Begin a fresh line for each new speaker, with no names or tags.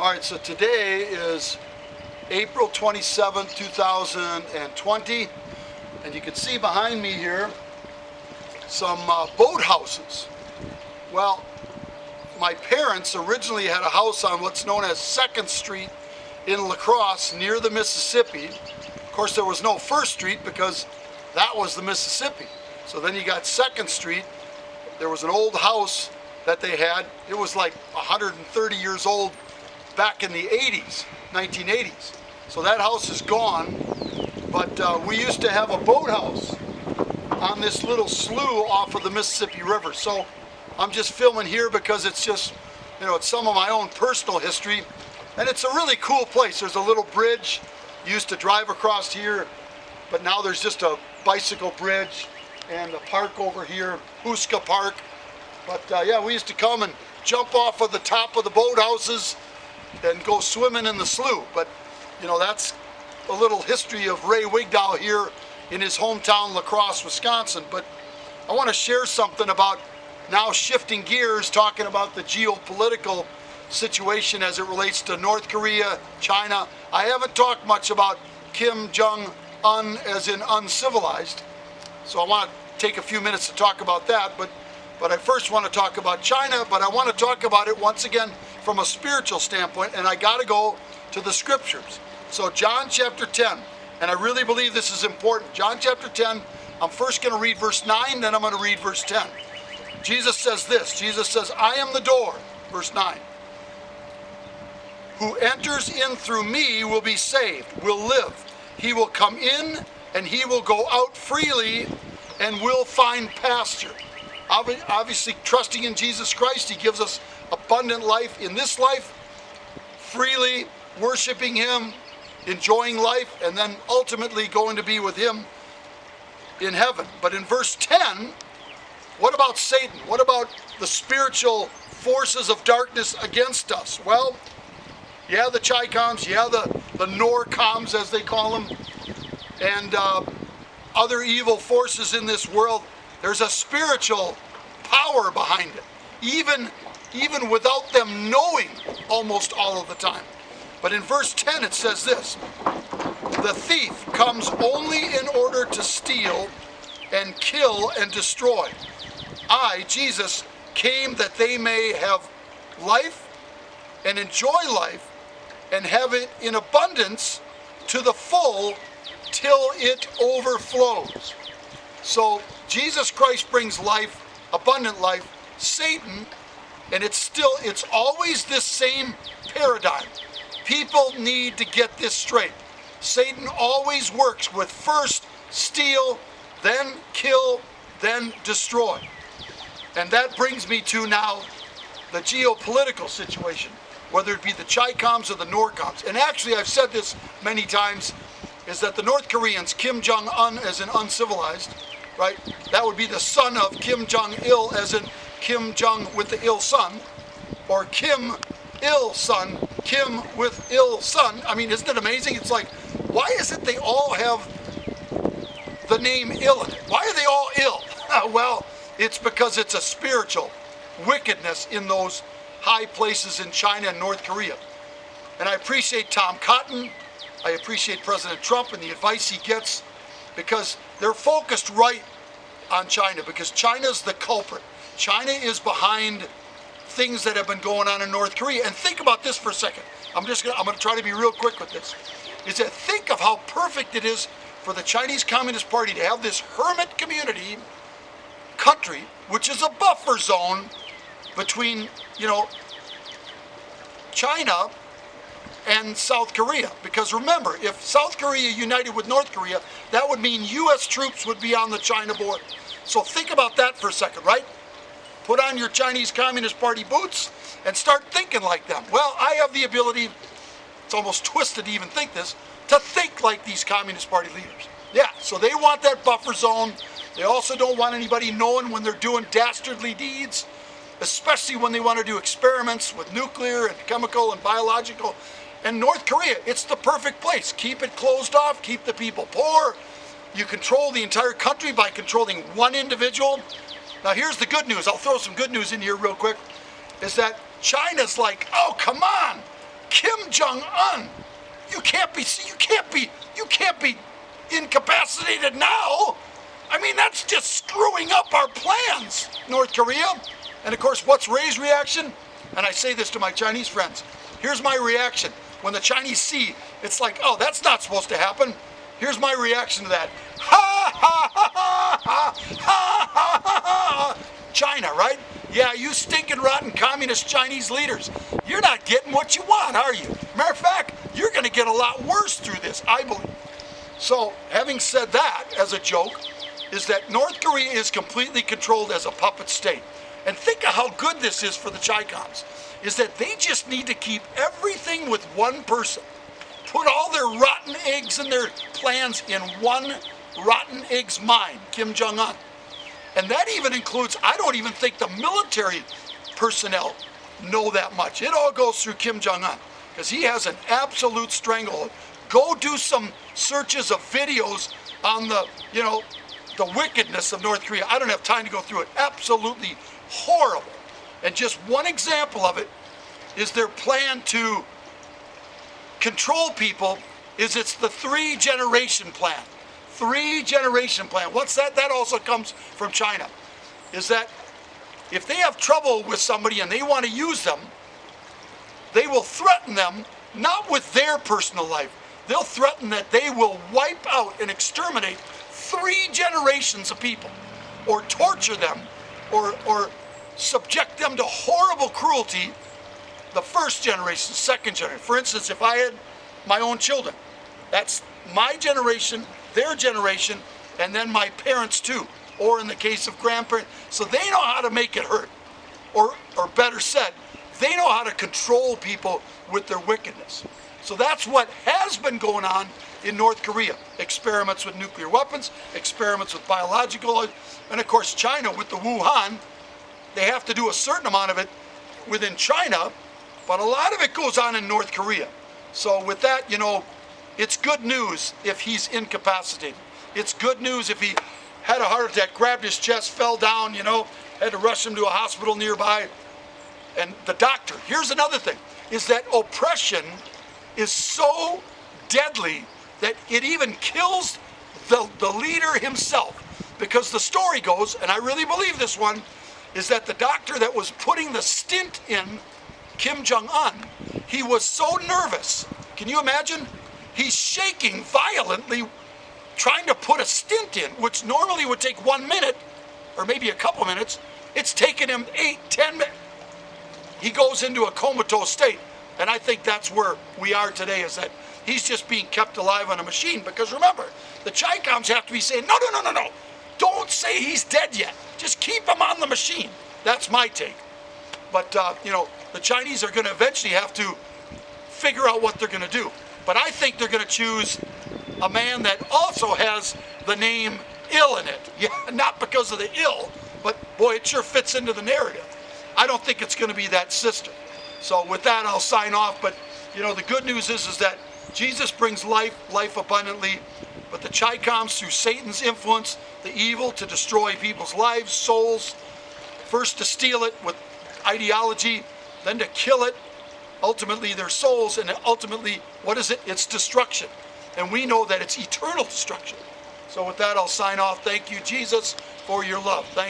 All right, so today is April 27th, 2020, and you can see behind me here some boat houses. Well, my parents originally had a house on what's known as 2nd Street in LaCrosse near the Mississippi. Of course, there was no 1st Street because that was the Mississippi. So then you got 2nd Street. There was an old house that they had. It was like 130 years old back in the 80s, 1980s. So that house is gone, but we used to have a boathouse on this little slough off of the Mississippi River. So I'm just filming here because it's just, it's some of my own personal history, and it's a really cool place. There's a little bridge. Used to drive across here, but now there's just a bicycle bridge and a park over here, Huska Park. But yeah, we used to come and jump off of the top of the boathouses and go swimming in the slough. But that's a little history of Ray Wigdow here in his hometown, LaCrosse, Wisconsin. But I want to share something about now shifting gears, talking about the geopolitical situation as it relates to North Korea, China. I haven't talked much about Kim Jong-un as in uncivilized, so I want to take a few minutes to talk about that. But I first want to talk about China, but I want to talk about it once again from a spiritual standpoint, and I got to go to the scriptures. So John chapter 10, and I really believe this is important. John chapter 10, I'm first going to read verse 9, then I'm going to read verse 10. Jesus says this. Jesus says, I am the door, verse 9. Who enters in through me will be saved, will live. He will come in and he will go out freely and will find pasture. Obviously, trusting in Jesus Christ, he gives us abundant life in this life, freely worshiping him, enjoying life, and then ultimately going to be with him in heaven. But in verse 10, what about Satan? What about the spiritual forces of darkness against us? Well, yeah, the Chicoms, yeah, the Norcoms, as they call them, and other evil forces in this world. There's a spiritual power behind it, even without them knowing almost all of the time. But in verse 10 it says this, the thief comes only in order to steal and kill and destroy. I, Jesus, came that they may have life and enjoy life and have it in abundance to the full till it overflows. So Jesus Christ brings life, abundant life. Satan, and it's always this same paradigm. People need to get this straight. Satan always works with first steal, then kill, then destroy. And that brings me to now the geopolitical situation, whether it be the Chicoms or the Norcoms. And actually, I've said this many times, is that the North Koreans, Kim Jong-un as in uncivilized, right? That would be the son of Kim Jong-il as in Kim Jong with the ill son, or Kim ill son, Kim with ill son. I mean, isn't it amazing? It's like, why is it they all have the name ill in it? Why are they all ill? Well, it's because it's a spiritual wickedness in those high places in China and North Korea. And I appreciate Tom Cotton. I appreciate President Trump and the advice he gets, because they're focused right on China, because China's the culprit. China is behind things that have been going on in North Korea. And think about this for a second. I'm going to try to be real quick with this. Is that think of how perfect it is for the Chinese Communist Party to have this hermit community country, which is a buffer zone between, China and South Korea. Because remember, if South Korea united with North Korea, that would mean U.S. troops would be on the China border. So think about that for a second, right? Put on your Chinese Communist Party boots and start thinking like them. Well, I have the ability, it's almost twisted to even think this, to think like these Communist Party leaders. Yeah, so they want that buffer zone. They also don't want anybody knowing when they're doing dastardly deeds, especially when they want to do experiments with nuclear and chemical and biological. And North Korea, it's the perfect place. Keep it closed off, keep the people poor. You control the entire country by controlling one individual. Now here's the good news. I'll throw some good news in here real quick. Is that China's like, oh, come on. Kim Jong-un. You can't be incapacitated now. I mean, that's just screwing up our plans, North Korea. And of course, what's Ray's reaction? And I say this to my Chinese friends. Here's my reaction. When the Chinese see, it's like, oh, that's not supposed to happen. Here's my reaction to that. Ha, ha, ha, ha, ha, ha, ha, ha. China, right? Yeah, you stinking rotten communist Chinese leaders. You're not getting what you want, are you? Matter of fact, you're going to get a lot worse through this, I believe. So, having said that, as a joke, is that North Korea is completely controlled as a puppet state. And think of how good this is for the Chicoms, is that they just need to keep everything with one person. Put all their rotten eggs and their plans in one rotten egg's mind, Kim Jong-un. And that even includes, I don't even think the military personnel know that much. It all goes through Kim Jong-un, because he has an absolute stranglehold. Go do some searches of videos on the wickedness of North Korea. I don't have time to go through it. Absolutely horrible. And just one example of it is their plan to control people is it's the 3-generation plan. 3-generation plan. What's that? That also comes from China. Is that if they have trouble with somebody and they want to use them, they will threaten them, not with their personal life. They'll threaten that they will wipe out and exterminate 3 generations of people, or torture them, or subject them to horrible cruelty, the 1st generation, 2nd generation. For instance, if I had my own children, that's my generation, their generation, and then my parents too, or in the case of grandparents. So they know how to make it hurt, or better said, they know how to control people with their wickedness. So that's what has been going on in North Korea. Experiments with nuclear weapons, experiments with biological, and of course China with the Wuhan, they have to do a certain amount of it within China, but a lot of it goes on in North Korea. So with that, it's good news if he's incapacitated. It's good news if he had a heart attack, grabbed his chest, fell down, had to rush him to a hospital nearby. And the doctor, here's another thing, is that oppression is so deadly that it even kills the leader himself. Because the story goes, and I really believe this one, is that the doctor that was putting the stint in Kim Jong-un, he was so nervous. Can you imagine? He's shaking violently trying to put a stint in, which normally would take 1 minute, or maybe a couple minutes. It's taken him 8-10 minutes. He goes into a comatose state. And I think that's where we are today, is that he's just being kept alive on a machine. Because remember, the Chicoms have to be saying, no. Don't say he's dead yet. Just keep him on the machine. That's my take. But, the Chinese are going to eventually have to figure out what they're going to do. But I think they're going to choose a man that also has the name ill in it. Yeah, not because of the ill, but boy, it sure fits into the narrative. I don't think it's going to be that sister. So with that, I'll sign off. But, the good news is that Jesus brings life abundantly. But the Chicoms, through Satan's influence, the evil to destroy people's lives, souls, first to steal it with ideology, then to kill it, ultimately their souls, and ultimately, what is it? It's destruction. And we know that it's eternal destruction. So with that, I'll sign off. Thank you, Jesus, for your love. Thank you.